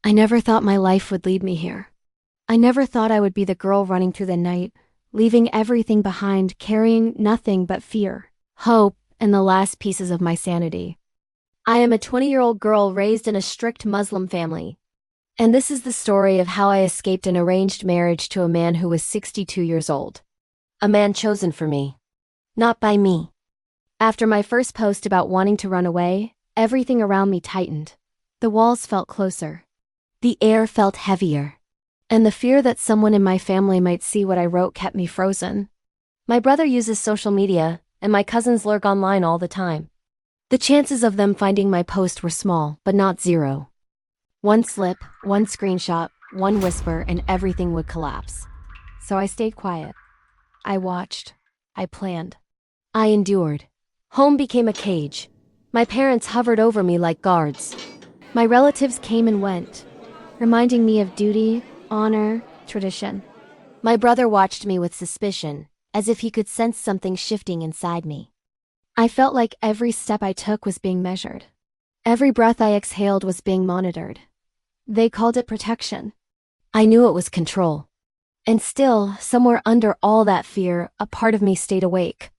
I never thought my life would lead me here. I never thought I would be the girl running through the night, leaving everything behind, carrying nothing but fear, hope, and the last pieces of my sanity. I am a 20-year-old girl raised in a strict Muslim family. And this is the story of how I escaped an arranged marriage to a man who was 62 years old. A man chosen for me. Not by me. After my first post about wanting to run away, everything around me tightened. The walls felt closer. The air felt heavier. And the fear that someone in my family might see what I wrote kept me frozen. My brother uses social media, and my cousins lurk online all the time. The chances of them finding my post were small, but not zero. One slip, one screenshot, one whisper, and everything would collapse. So I stayed quiet. I watched. I planned. I endured. Home became a cage. My parents hovered over me like guards. My relatives came and went, reminding me of duty, honor, tradition. My brother watched me with suspicion, as if he could sense something shifting inside me. I felt like every step I took was being measured. Every breath I exhaled was being monitored. They called it protection. I knew it was control. And still, somewhere under all that fear, a part of me stayed awake.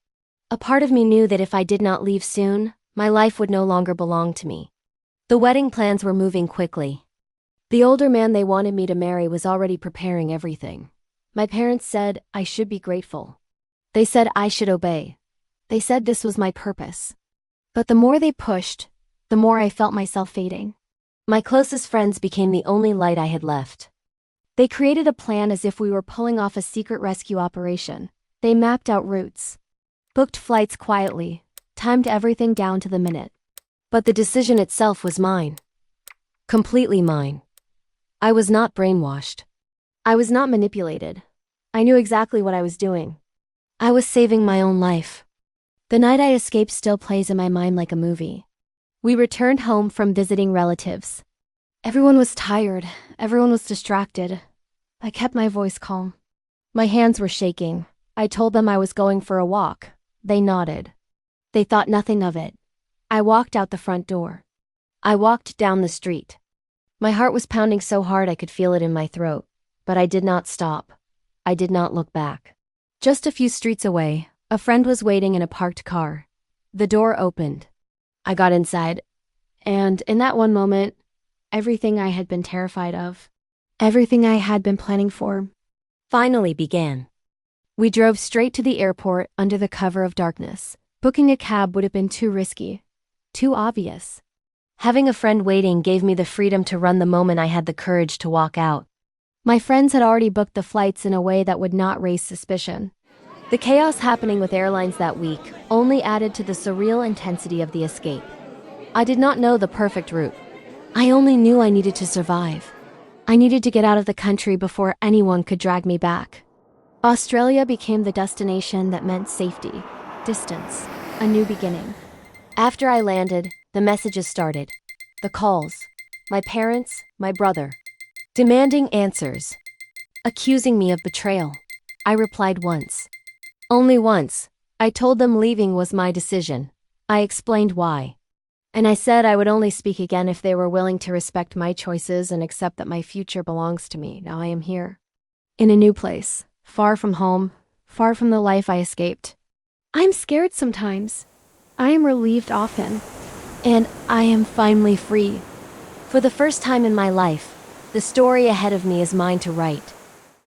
A part of me knew that if I did not leave soon, my life would no longer belong to me. The wedding plans were moving quickly. The older man they wanted me to marry was already preparing everything. My parents said I should be grateful. They said I should obey. They said this was my purpose. But the more they pushed, the more I felt myself fading. My closest friends became the only light I had left. They created a plan as if we were pulling off a secret rescue operation. They mapped out routes, booked flights quietly, timed everything down to the minute. But the decision itself was mine. Completely mine. I was not brainwashed. I was not manipulated. I knew exactly what I was doing. I was saving my own life. The night I escaped still plays in my mind like a movie. We returned home from visiting relatives. Everyone was tired. Everyone was distracted. I kept my voice calm. My hands were shaking. I told them I was going for a walk. They nodded. They thought nothing of it. I walked out the front door. I walked down the street. My heart was pounding so hard I could feel it in my throat. But I did not stop. I did not look back. Just a few streets away, a friend was waiting in a parked car. The door opened. I got inside. And in that one moment, everything I had been terrified of, everything I had been planning for, finally began. We drove straight to the airport under the cover of darkness. Booking a cab would have been too risky, too obvious. Having a friend waiting gave me the freedom to run the moment I had the courage to walk out. My friends had already booked the flights in a way that would not raise suspicion. The chaos happening with airlines that week only added to the surreal intensity of the escape. I did not know the perfect route. I only knew I needed to survive. I needed to get out of the country before anyone could drag me back. Australia became the destination that meant safety, distance, a new beginning. After I landed, the messages started. The calls. My parents, my brother. Demanding answers. Accusing me of betrayal. I replied once. Only once. I told them leaving was my decision. I explained why. And I said I would only speak again if they were willing to respect my choices and accept that my future belongs to me. Now I am here. In a new place. Far from home. Far from the life I escaped. I'm scared sometimes. I am relieved often. And I am finally free. For the first time in my life, the story ahead of me is mine to write.